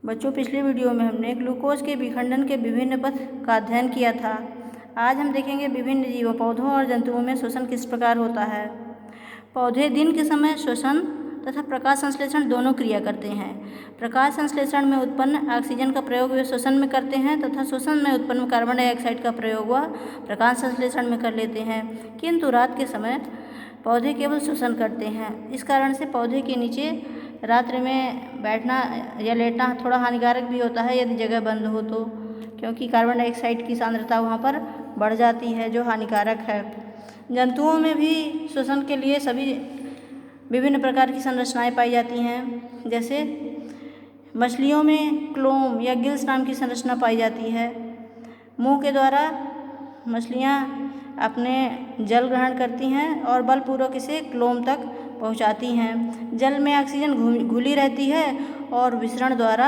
बच्चों, पिछले वीडियो में हमने ग्लूकोज के विखंडन के विभिन्न पथ का अध्ययन किया था। आज हम देखेंगे विभिन्न जीवों, पौधों और जंतुओं में श्वसन किस प्रकार होता है। पौधे दिन के समय श्वसन तथा प्रकाश संश्लेषण दोनों क्रिया करते हैं। प्रकाश संश्लेषण में उत्पन्न ऑक्सीजन का प्रयोग वे श्वसन में करते हैं तथा श्वसन में उत्पन्न कार्बन डाइऑक्साइड का प्रयोग वह प्रकाश संश्लेषण में कर लेते हैं। किंतु रात के समय पौधे केवल श्वसन करते हैं। इस कारण से पौधे के नीचे रात्रि में बैठना या लेटना थोड़ा हानिकारक भी होता है यदि जगह बंद हो तो, क्योंकि कार्बन डाइऑक्साइड की सांद्रता वहाँ पर बढ़ जाती है जो हानिकारक है। जंतुओं में भी श्वसन के लिए सभी विभिन्न प्रकार की संरचनाएं पाई जाती हैं। जैसे मछलियों में क्लोम या गिल्स नाम की संरचना पाई जाती है। मुंह के द्वारा मछलियाँ अपने जल ग्रहण करती हैं और बलपूर्वक इसे क्लोम तक पहुंचाती हैं। जल में ऑक्सीजन घुली रहती है और विसरण द्वारा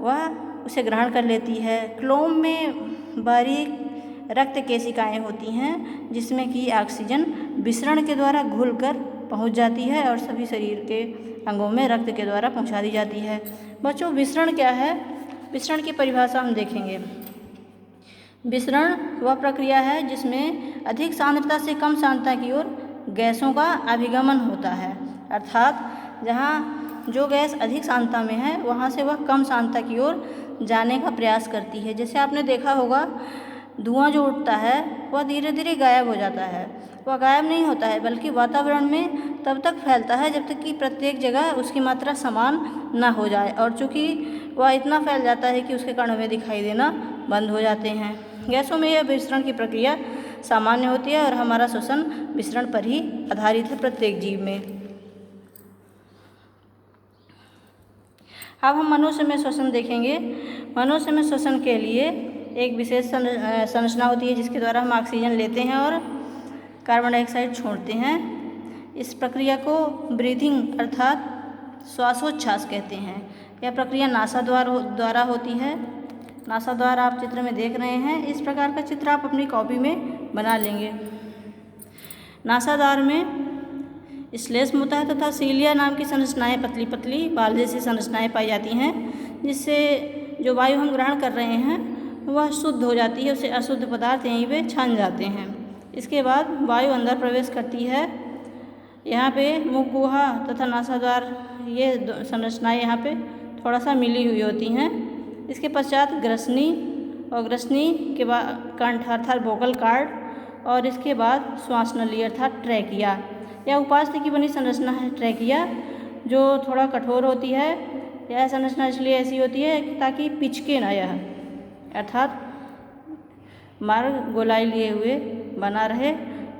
वह उसे ग्रहण कर लेती है। क्लोम में बारीक रक्त केशिकाएं होती हैं जिसमें कि ऑक्सीजन विसरण के द्वारा घुलकर पहुंच जाती है और सभी शरीर के अंगों में रक्त के द्वारा पहुंचा दी जाती है। बच्चों, विसरण क्या है? विसरण की परिभाषा हम देखेंगे। विसरण वह प्रक्रिया है जिसमें अधिक सांद्रता से कम सांद्रता की ओर गैसों का अभिगमन होता है, अर्थात जहाँ जो गैस अधिक सांद्रता में है वहाँ से वह कम सांद्रता की ओर जाने का प्रयास करती है। जैसे आपने देखा होगा, धुआं जो उठता है वह धीरे धीरे गायब हो जाता है। वह गायब नहीं होता है बल्कि वातावरण में तब तक फैलता है जब तक कि प्रत्येक जगह उसकी मात्रा समान न हो जाए, और चूँकि वह इतना फैल जाता है कि उसके कण हमें दिखाई देना बंद हो जाते हैं। गैसों में यह विसरण की प्रक्रिया सामान्य होती है और हमारा श्वसन विसरण पर ही आधारित है प्रत्येक जीव में। अब हम मनुष्य में श्वसन देखेंगे। मनुष्य में श्वसन के लिए एक विशेष संरचना होती है जिसके द्वारा हम ऑक्सीजन लेते हैं और कार्बन डाइऑक्साइड छोड़ते हैं। इस प्रक्रिया को ब्रीथिंग अर्थात श्वासोच्छ्वास कहते हैं। यह प्रक्रिया नासा द्वारा होती है। नासा द्वारा आप चित्र में देख रहे हैं। इस प्रकार का चित्र आप अपनी कॉपी में बना लेंगे। नासा द्वार में श्लेष्म होता है तथा सीलिया नाम की संरचनाएं पतली पतली बाल जैसी संरचनाएं पाई जाती हैं, जिससे जो वायु हम ग्रहण कर रहे हैं वह शुद्ध हो जाती है, उससे अशुद्ध पदार्थ यहीं पे छन जाते हैं। इसके बाद वायु अंदर प्रवेश करती है। यहाँ पे मुख गुहा तथा नासा द्वार ये संरचनाएं यहाँ पे थोड़ा सा मिली हुई होती हैं। इसके पश्चात ग्रसनी और ग्रसनी के बाद कंठ अर्थात वोकल कार्ड और इसके बाद श्वास नली अर्थात ट्रैकिया। यह उपास्थि की बनी संरचना है ट्रैकिया, जो थोड़ा कठोर होती है। यह संरचना इसलिए ऐसी होती है ताकि पिचके ना, यह अर्थात मार्ग गोलाई लिए हुए बना रहे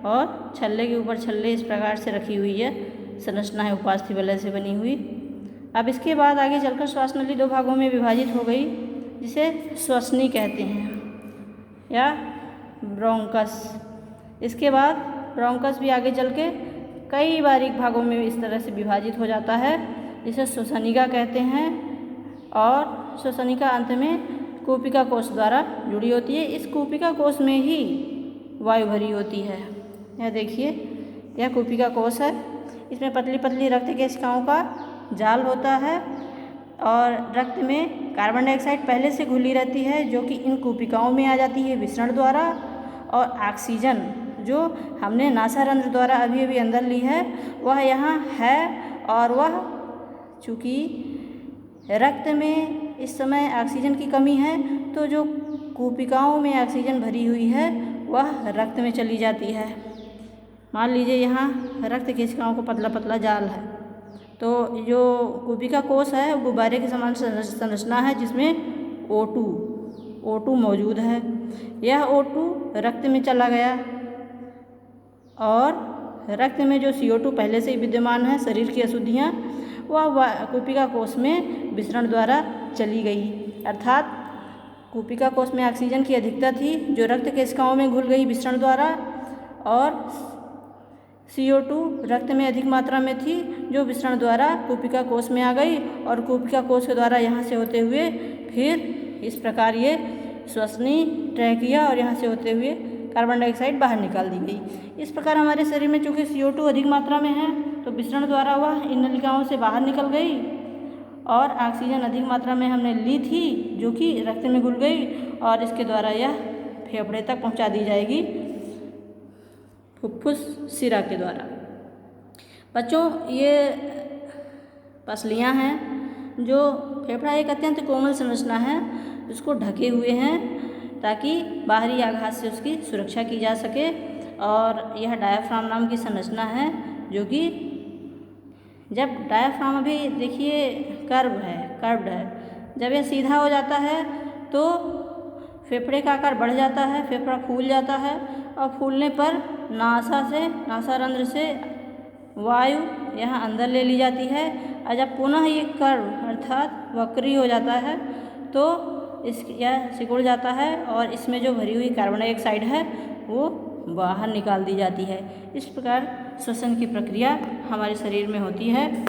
और छल्ले के ऊपर छल्ले इस प्रकार से रखी हुई है संरचना है उपास्थि वलय से बनी हुई। अब इसके बाद आगे चलकर श्वास नली दो भागों में विभाजित हो गई, जिसे श्वसनी कहते हैं या ब्रोंकस। इसके बाद ब्रोंकस भी आगे चल के कई बारीक भागों में इस तरह से विभाजित हो जाता है, जिसे श्वसनिका कहते हैं। और श्वसनिका अंत में कूपिका कोश द्वारा जुड़ी होती है। इस कूपिका कोश में ही वायु भरी होती है। यह देखिए, यह कूपिका कोश है। इसमें पतली पतली रक्त केशिकाओं का जाल होता है और रक्त में कार्बन डाइऑक्साइड पहले से घुली रहती है, जो कि इन कूपिकाओं में आ जाती है विसरण द्वारा, और ऑक्सीजन जो हमने नासारंध्र द्वारा अभी अभी अंदर ली है वह यहाँ है। और वह चूँकि रक्त में इस समय ऑक्सीजन की कमी है तो जो कूपिकाओं में ऑक्सीजन भरी हुई है वह रक्त में चली जाती है। मान लीजिए यहाँ रक्त केशिकाओं को पतला पतला जाल है, तो जो कूपिका कोश है वो गुब्बारे के समान संरचना है जिसमें O2 मौजूद है। यह O2 रक्त में चला गया और रक्त में जो CO2 पहले से ही विद्यमान है, शरीर की अशुद्धियाँ, वह कूपिका कोश में विसरण द्वारा चली गई। अर्थात कूपिका कोश में ऑक्सीजन की अधिकता थी जो रक्त केशिकाओं में घुल गई विसरण द्वारा, और CO2 रक्त में अधिक मात्रा में थी जो विसरण द्वारा कूपिका कोश में आ गई, और कूपिका कोश के द्वारा यहाँ से होते हुए फिर इस प्रकार ये श्वसनी ट्रैकिया और यहाँ से होते हुए कार्बन डाइऑक्साइड बाहर निकाल दी गई। इस प्रकार हमारे शरीर में चूँकि CO2 अधिक मात्रा में है तो विसरण द्वारा वह इन नलिकाओं से बाहर निकल गई और ऑक्सीजन अधिक मात्रा में हमने ली थी जो कि रक्त में घुल गई और इसके द्वारा यह फेफड़े तक पहुंचा दी जाएगी फुफ्फुस शिरा के द्वारा। बच्चों, ये पसलियाँ हैं जो फेफड़ा एक अत्यंत कोमल संरचना है, इसको ढके हुए हैं ताकि बाहरी आघात से उसकी सुरक्षा की जा सके। और यह डायाफ्राम नाम की संरचना है जो कि जब डायाफ्राम अभी देखिए कर्व्ड है, जब यह सीधा हो जाता है तो फेफड़े का आकार बढ़ जाता है, फेफड़ा फूल जाता है और फूलने पर नासारंध्र से वायु यहाँ अंदर ले ली जाती है। और जब पुनः ये कर्व अर्थात वक्री हो जाता है तो यह सिकुड़ जाता है और इसमें जो भरी हुई कार्बन डाइऑक्साइड है वो बाहर निकाल दी जाती है। इस प्रकार श्वसन की प्रक्रिया हमारे शरीर में होती है।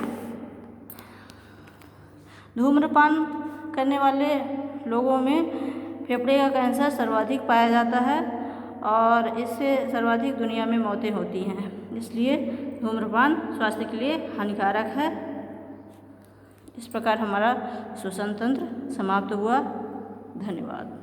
धूम्रपान करने वाले लोगों में फेफड़े का कैंसर सर्वाधिक पाया जाता है और इससे सर्वाधिक दुनिया में मौतें होती हैं। इसलिए धूम्रपान स्वास्थ्य के लिए हानिकारक है। इस प्रकार हमारा श्वसन तंत्र समाप्त हुआ। धन्यवाद।